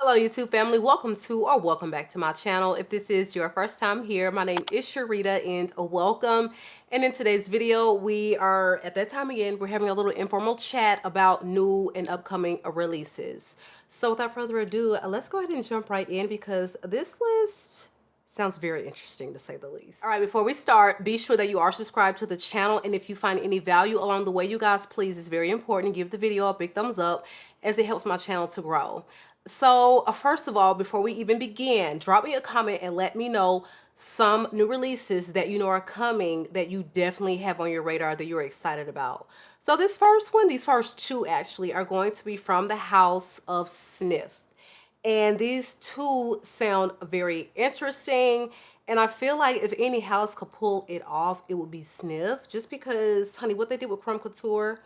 Hello YouTube family, welcome to or welcome back to my channel. If this is your first time here, my name is Sharita and welcome. And in today's video, we are at that time again, we're having a little informal chat about new and upcoming releases. So without further ado, let's go ahead and jump right in because this list sounds very interesting to say the least. All right, before we start, be sure that you are subscribed to the channel. And if you find any value along the way, you guys, please, it's very important. Give the video a big thumbs up as it helps my channel to grow. So first of all, before we even begin, drop me a comment and let me know some new releases that you know are coming that you definitely have on your radar that you're excited about. So this first one, these first two actually are going to be from the house of Snif. And these two sound very interesting. And I feel like if any house could pull it off, it would be Snif. Just because, honey, what they did with Creme Couture,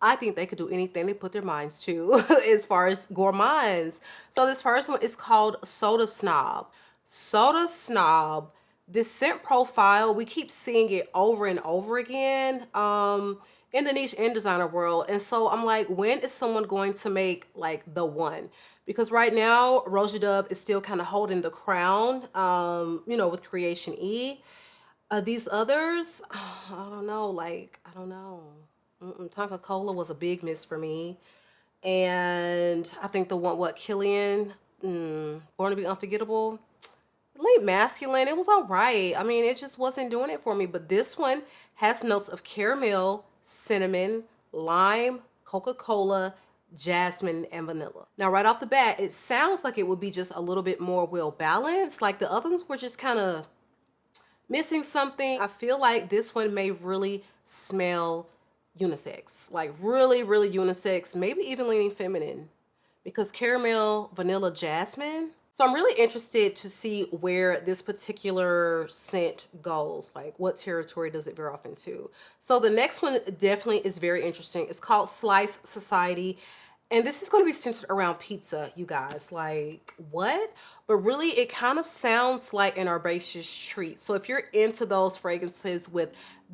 I think they could do anything they put their minds to as far as gourmands. So this first one is called Soda Snob. Soda Snob, this scent profile, we keep seeing it over and over again in the niche and designer world. And so I'm like, when is someone going to make like the one? Because right now, Roja Dub is still kind of holding the crown, you know, with Creation E. These others, I don't know, like, I don't know. Tonka Cola was a big miss for me. And I think the one, Killian, Born to be Unforgettable, late masculine, it was all right. I mean, it just wasn't doing it for me. But this one has notes of caramel, cinnamon, lime, Coca-Cola, jasmine, and vanilla. Now, right off the bat, it sounds like it would be just a little bit more well balanced. Like the others were just kind of missing something. I feel like this one may really smell unisex, like really unisex, maybe even leaning feminine, because caramel, vanilla, jasmine. So I'm really interested to see where this particular scent goes, like what territory does it veer off into. So the next one definitely is very interesting. It's called Slice Society. And this is going to be centered around pizza, you guys. Like, what? But really, it kind of sounds like an herbaceous treat. So if you're into those fragrances with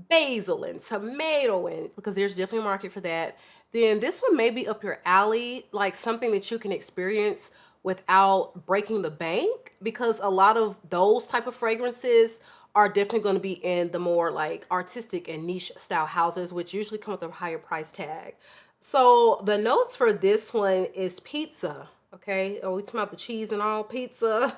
basil and tomato, and because there's definitely a market for that, then this one may be up your alley, like something that you can experience without breaking the bank, because a lot of those type of fragrances are definitely going to be in the more like artistic and niche style houses, which usually come with a higher price tag. So the notes for this one is pizza. Okay, are we talking about the cheese and all? Pizza,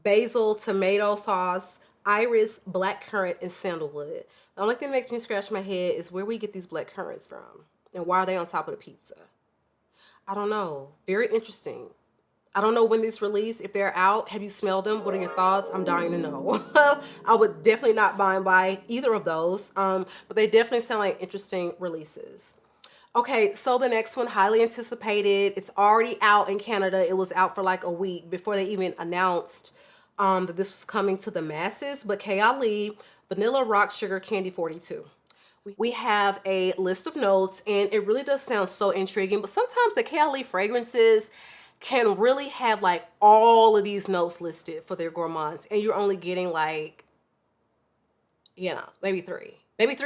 basil, tomato sauce, iris, blackcurrant, and sandalwood. The only thing that makes me scratch my head is where we get these black currants from and why are they on top of the pizza? I don't know. Very interesting. I don't know when these release. If they're out, have you smelled them? What are your thoughts? I'm dying to know. I would definitely not buy either of those, but they definitely sound like interesting releases. Okay, so the next one, highly anticipated. It's already out in Canada. It was out for like a week before they even announced that this was coming to the masses. But Kayali, Vanilla Rock Sugar Candy 42. We have a list of notes, and it really does sound so intriguing. But sometimes the Kayali fragrances can really have like all of these notes listed for their gourmands, and you're only getting like, you know, maybe 3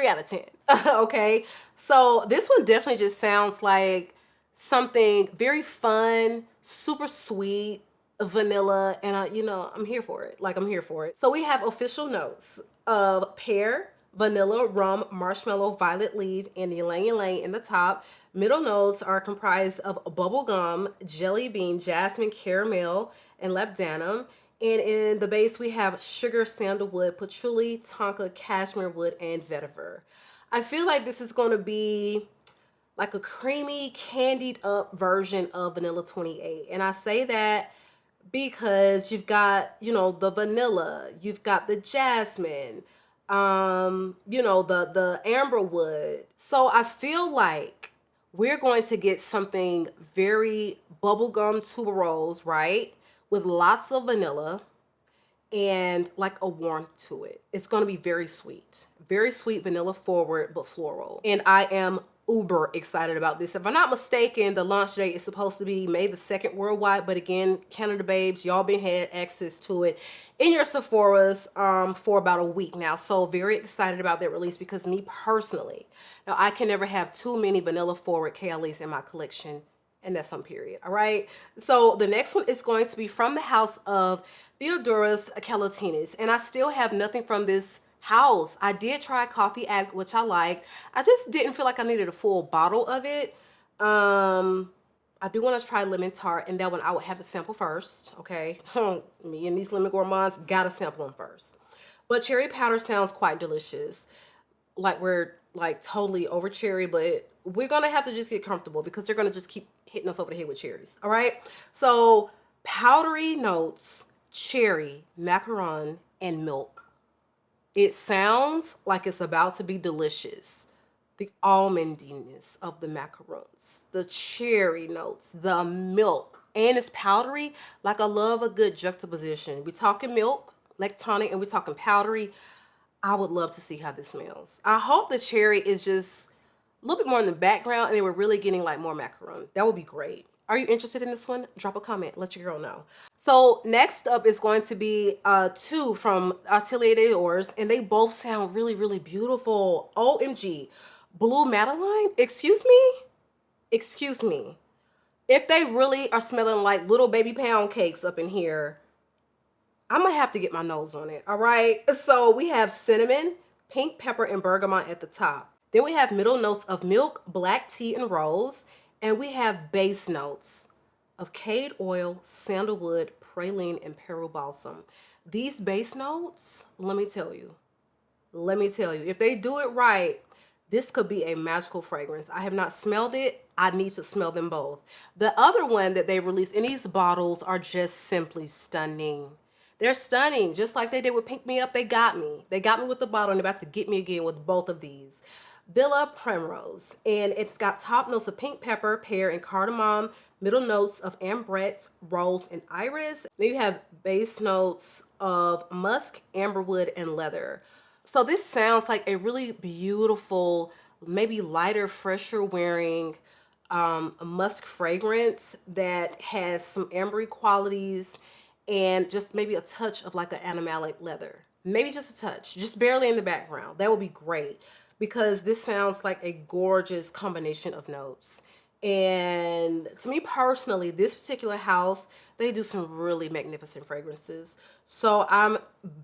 out of 10. Okay, so this one definitely just sounds like something very fun, super sweet, vanilla, and you know, I'm here for it. Like, I'm here for it. So we have official notes of pear, vanilla, rum, marshmallow, violet leaf, and ylang ylang in the top. Middle notes are comprised of bubblegum, jelly bean, jasmine, caramel, and labdanum. And in the base, we have sugar, sandalwood, patchouli, tonka, cashmere wood, and vetiver. I feel like this is going to be like a creamy, candied up version of Vanilla 28. And I say that because you've got, you know, the vanilla, you've got the jasmine, you know, the amber wood. So I feel like we're going to get something very bubblegum tuberose, right? With lots of vanilla and like a warmth to it. It's going to be very sweet vanilla forward, but floral. And I am uber excited about this. If I'm not mistaken, the launch date is supposed to be May the 2nd worldwide, but again, Canada babes, y'all been had access to it in your Sephora's for about a week now. So very excited about that release, because me personally, now I can never have too many vanilla forward Kayalis in my collection And that's on period. All right. So the next one is going to be from the house of Theodorus Calatinis. And I still have nothing from this house. I did try Coffee Addict, which I liked. I just didn't feel like I needed a full bottle of it. I do want to try Lemon Tart, and that one I would have to sample first. Okay. Me and these lemon gourmands gotta sample them first. But cherry powder sounds quite delicious. Like we're like totally over cherry, but we're gonna have to just get comfortable because they're gonna just keep hitting us over the head with cherries. All right. So powdery notes, cherry, macaron, and milk. It sounds like it's about to be delicious. The almondiness of the macarons, the cherry notes, the milk, and it's powdery. Like I love a good juxtaposition. We're talking milk, lactonic, and we're talking powdery. I would love to see how this smells. I hope the cherry is just a little bit more in the background and they were really getting like more macaron. That would be great. Are you interested in this one? Drop a comment. Let your girl know. So next up is going to be two from Atelier des Ors, and they both sound really, really beautiful. OMG. Blue Madeline? Excuse me? Excuse me. If they really are smelling like little baby pound cakes up in here, I'm gonna have to get my nose on it. All right. So we have cinnamon, pink pepper, and bergamot at the top. Then we have middle notes of milk, black tea, and rose. And we have base notes of cade oil, sandalwood, praline, and Peru balsam. These base notes, let me tell you, if they do it right, this could be a magical fragrance. I have not smelled it. I need to smell them both. The other one that they released in these bottles are just simply stunning. They're stunning, just like they did with Pink Me Up. They got me. They got me with the bottle, and they're about to get me again with both of these. Villa Primrose, and it's got top notes of pink pepper, pear, and cardamom, middle notes of ambrette, rose, and iris. Then you have base notes of musk, amberwood, and leather. So this sounds like a really beautiful, maybe lighter, fresher wearing musk fragrance that has some ambery qualities and just maybe a touch of like an animalic leather. Maybe just a touch, just barely in the background. That would be great, because this sounds like a gorgeous combination of notes. And to me personally, this particular house, they do some really magnificent fragrances. So I'm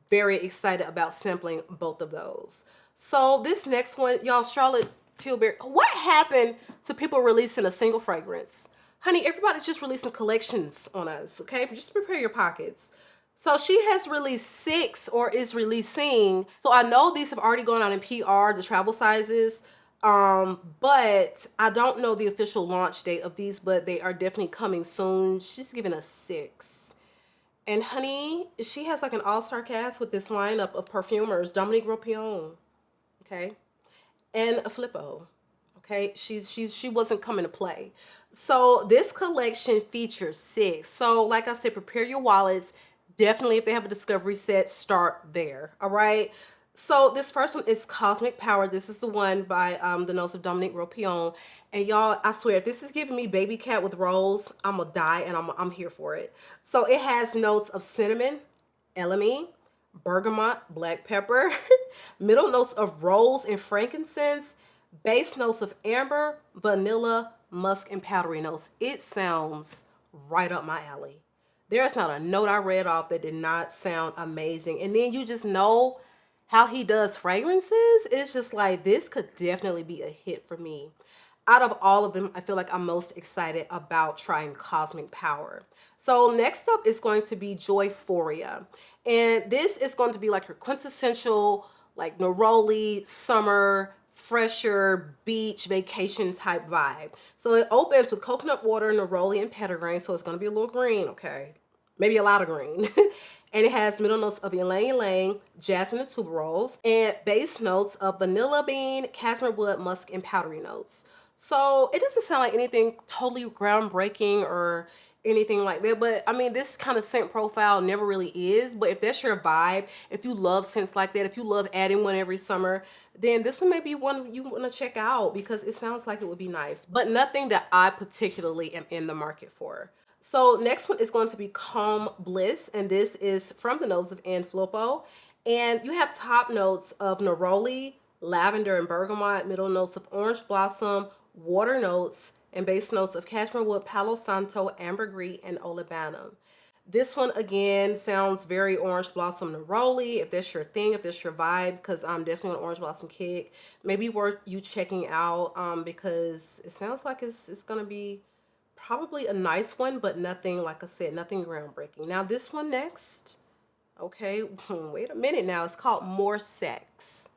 very excited about sampling both of those. So this next one, y'all, Charlotte Tilbury. What happened to people releasing a single fragrance? Honey, everybody's just releasing collections on us, okay? Just prepare your pockets. So she has released 6 or is releasing. So I know these have already gone out in PR, the travel sizes. But I don't know the official launch date of these, but they are definitely coming soon. She's giving us 6. And honey, she has like an all-star cast with this lineup of perfumers. Dominique Rion, okay? And a Flippo, okay? She wasn't coming to play. So this collection features 6. So like I said, prepare your wallets. Definitely, if they have a discovery set, start there. All right. So this first one is Cosmic Power. This is the one by the notes of Dominique Rion. And y'all, I swear, if this is giving me baby cat with rose, I'm gonna die, and I'm here for it. So it has notes of cinnamon, elemi, bergamot, black pepper, middle notes of rose and frankincense, base notes of amber, vanilla, musk, and powdery notes. It sounds right up my alley. There's not a note I read off that did not sound amazing. And then you just know how he does fragrances. It's just like, this could definitely be a hit for me. Out of all of them, I feel like I'm most excited about trying Cosmic Power. So next up is going to be Joyphoria. And this is going to be like your quintessential, like neroli, summer, fresher, beach, vacation type vibe. So it opens with coconut water, neroli, and petitgrain. So it's going to be a little green, okay? Maybe a lot of green. And it has middle notes of ylang ylang, jasmine, and tuberose, and base notes of vanilla bean, cashmere wood, musk, and powdery notes. So it doesn't sound like anything totally groundbreaking or anything like that, but I mean, this kind of scent profile never really is. But if that's your vibe, if you love scents like that, if you love adding one every summer, then this one may be one you want to check out, because it sounds like it would be nice, but nothing that I particularly am in the market for. So next one is going to be Calm Bliss, and this is from the nose of Anne Flippo. And you have top notes of neroli, lavender, and bergamot, middle notes of orange blossom, water notes, and base notes of cashmere wood, palo santo, ambergris, and olibanum. This one again sounds very orange blossom neroli. If that's your thing, if that's your vibe, because I'm definitely on orange blossom kick, maybe worth you checking out, because it sounds like it's gonna be probably a nice one, but nothing, like I said, nothing groundbreaking. Now this one next, okay, wait a minute now. It's called More Sex,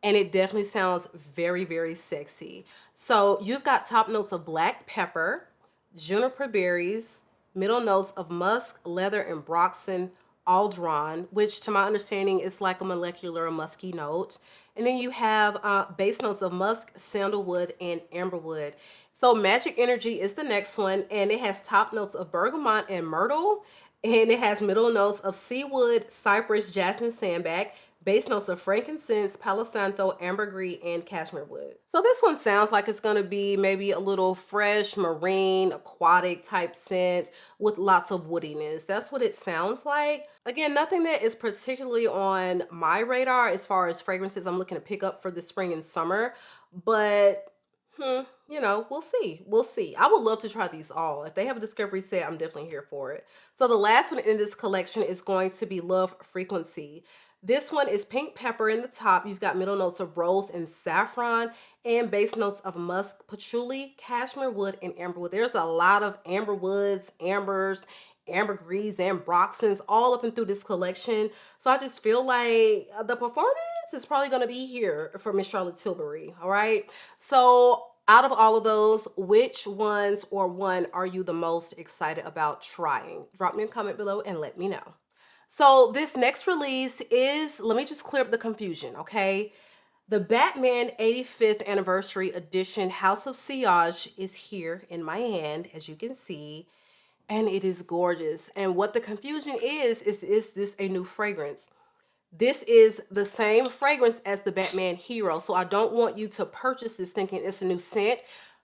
and it definitely sounds very, very sexy. So you've got top notes of black pepper, juniper berries, middle notes of musk, leather, and broxen, all drawn, which to my understanding is like a molecular musky note. And then you have base notes of musk, sandalwood, and amberwood. So Magic Energy is the next one, and it has top notes of bergamot and myrtle, and it has middle notes of cedarwood, cypress, jasmine, sandalwood, base notes of frankincense, palo santo, ambergris, and cashmere wood. So this one sounds like it's gonna be maybe a little fresh, marine, aquatic type scent with lots of woodiness. That's what it sounds like. Again, nothing that is particularly on my radar as far as fragrances I'm looking to pick up for the spring and summer, but you know, we'll see. We'll see. I would love to try these all. If they have a discovery set, I'm definitely here for it. So the last one in this collection is going to be Love Frequency. This one is pink pepper in the top. You've got middle notes of rose and saffron, and base notes of musk, patchouli, cashmere wood, and amberwood. There's a lot of amberwoods, ambers, ambergris, and broxens all up and through this collection. So I just feel like the performance is probably going to be here for Miss Charlotte Tilbury. All right. So out of all of those, which ones or one are you the most excited about trying? Drop me a comment below and let me know. So this next release is, let me just clear up the confusion, okay? The Batman 85th Anniversary Edition House of Sillage is here in my hand, as you can see, and it is gorgeous. And what the confusion is this a new fragrance? This is the same fragrance as the Batman Hero, so I don't want you to purchase this thinking it's a new scent,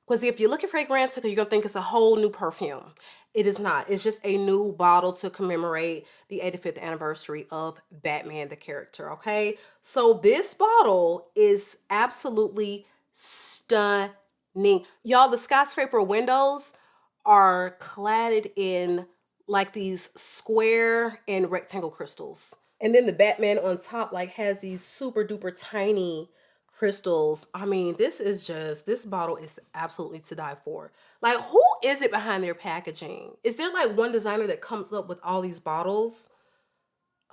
because if you're looking for Fragrantica, you're going to think it's a whole new perfume. It is not. It's just a new bottle to commemorate the 85th anniversary of Batman, the character, okay? So this bottle is absolutely stunning. Y'all, the skyscraper windows are cladded in like these square and rectangle crystals. And then the Batman on top like has these super duper tiny crystals. I mean, this bottle is absolutely to die for. Like, who is it behind their packaging? Is there like one designer that comes up with all these bottles?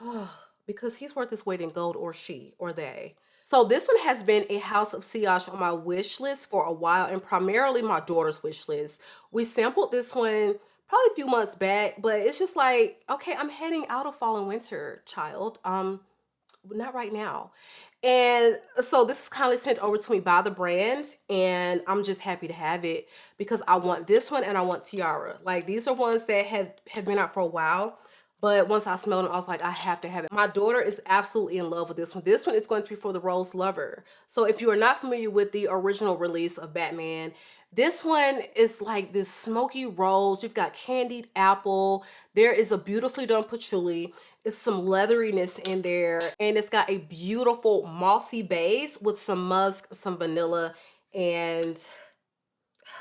Oh, because he's worth his weight in gold, or she, or they. So this one has been a House of Sillage on my wish list for a while, and primarily my daughter's wish list. We sampled this one probably a few months back, but it's just like, okay, I'm heading out of fall and winter, child. Not right now. And so this is kindly sent over to me by the brand, and I'm just happy to have it because I want this one and I want Tiara. Like, these are ones that had been out for a while, but once I smelled them, I was like, I have to have it. My daughter is absolutely in love with this one. This one is going to be for the Rose Lover. So if you are not familiar with the original release of Batman, this one is like this smoky rose. You've got candied apple. There is a beautifully done patchouli. It's some leatheriness in there, and it's got a beautiful mossy base with some musk, some vanilla, and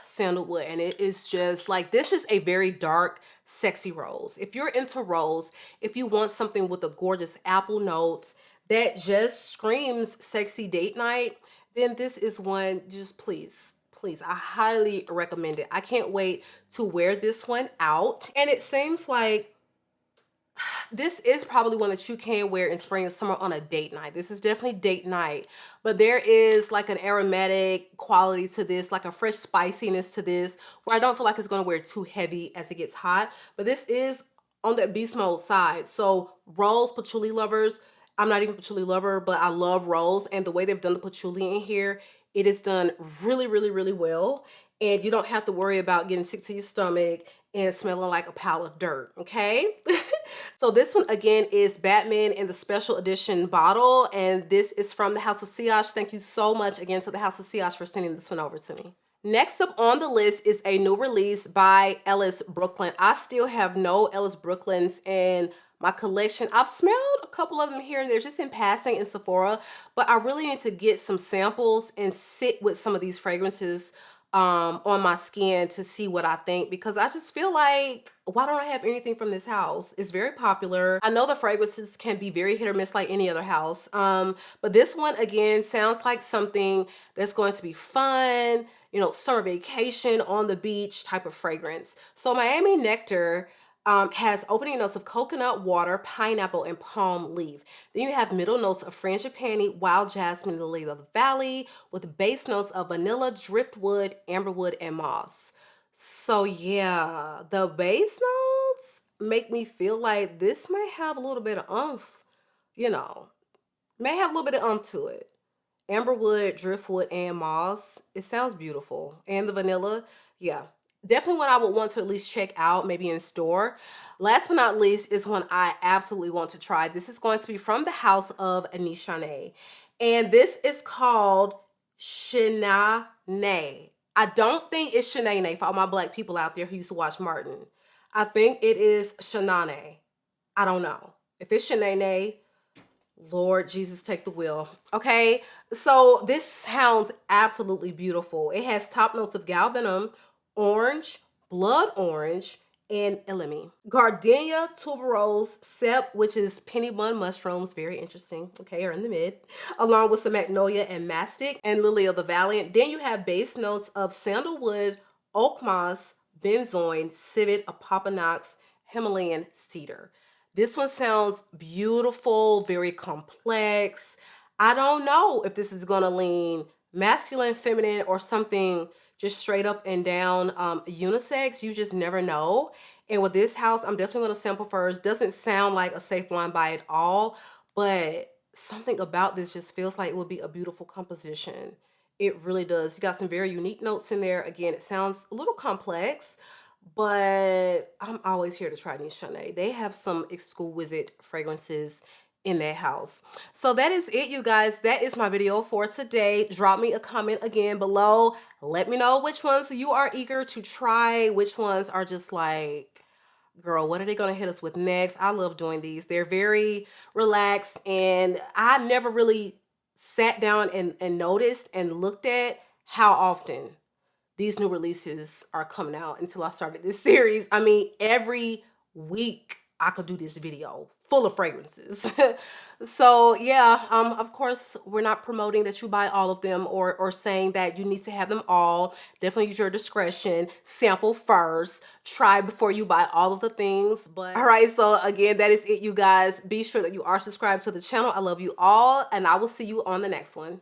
sandalwood. And it is just like, this is a very dark, sexy rose. If you're into rose, if you want something with a gorgeous apple note that just screams sexy date night, then this is one. Just please, I highly recommend it. I can't wait to wear this one out. And it seems like this is probably one that you can wear in spring and summer on a date night. This is definitely date night, but there is like an aromatic quality to this, like a fresh spiciness to this, where I don't feel like it's going to wear too heavy as it gets hot. But this is on that beast mode side. So rose, patchouli lovers, I'm not even a patchouli lover, but I love rose, and the way they've done the patchouli in here, it is done really, really, really well. And you don't have to worry about getting sick to your stomach and smelling like a pile of dirt, okay? So this one again is Batman in the special edition bottle, and this is from the House of Sillage. Thank you so much again to the House of Sillage for sending this one over to me. Next up on the list is a new release by Ellis Brooklyn. I still have no Ellis Brooklyns in my collection. I've smelled a couple of them here and there just in passing in Sephora, but I really need to get some samples and sit with some of these fragrances on my skin to see what I think, because I just feel like, why don't I have anything from this house? It's very popular. I know the fragrances can be very hit or miss like any other house, but this one again sounds like something that's going to be fun, you know, summer vacation on the beach type of fragrance. So Miami Nectar has opening notes of coconut water, pineapple, and palm leaf. Then you have middle notes of frangipani, wild jasmine, lily of the valley, with base notes of vanilla, driftwood, amberwood, and moss. So yeah, the base notes make me feel like this may have a little bit of oomph, you know, may have a little bit of oomph to it. Amberwood, driftwood, and moss. It sounds beautiful. And the vanilla, yeah. Definitely one I would want to at least check out, maybe in store. Last but not least is one I absolutely want to try. This is going to be from the house of SHANANAY. And this is called SHANANAY. I don't think it's SHANANAY for all my black people out there who used to watch Martin. I think it is SHANANAY. I don't know. If it's SHANANAY, Lord Jesus, take the wheel. Okay, so this sounds absolutely beautiful. It has top notes of galbanum, orange, blood orange, and elemi. Gardenia, tuberose, sep, which is penny bun mushrooms, very interesting, okay, are in the mid, along with some magnolia and mastic, and lily of the valley. And then you have base notes of sandalwood, oak moss, benzoin, civet, apopanox, Himalayan cedar. This one sounds beautiful, very complex. I don't know if this is going to lean masculine, feminine, or something just straight up and down unisex. You just never know. And with this house, I'm definitely going to sample first. Doesn't sound like a safe blind buy at all, but something about this just feels like it would be a beautiful composition. It really does. You got some very unique notes in there. Again, it sounds a little complex, but I'm always here to try these SHANANAY. They have some exquisite fragrances in their house. So that is it, you guys. That is my video for today. Drop me a comment again below. Let me know which ones you are eager to try, which ones are just like, girl, what are they going to hit us with next? I love doing these. They're very relaxed, and I never really sat down and noticed and looked at how often these new releases are coming out until I started this series. I mean, every week I could do this video full of fragrances. So yeah, of course, we're not promoting that you buy all of them or saying that you need to have them all. Definitely use your discretion. Sample first. Try before you buy all of the things. But all right, so again, that is it, you guys. Be sure that you are subscribed to the channel. I love you all, and I will see you on the next one.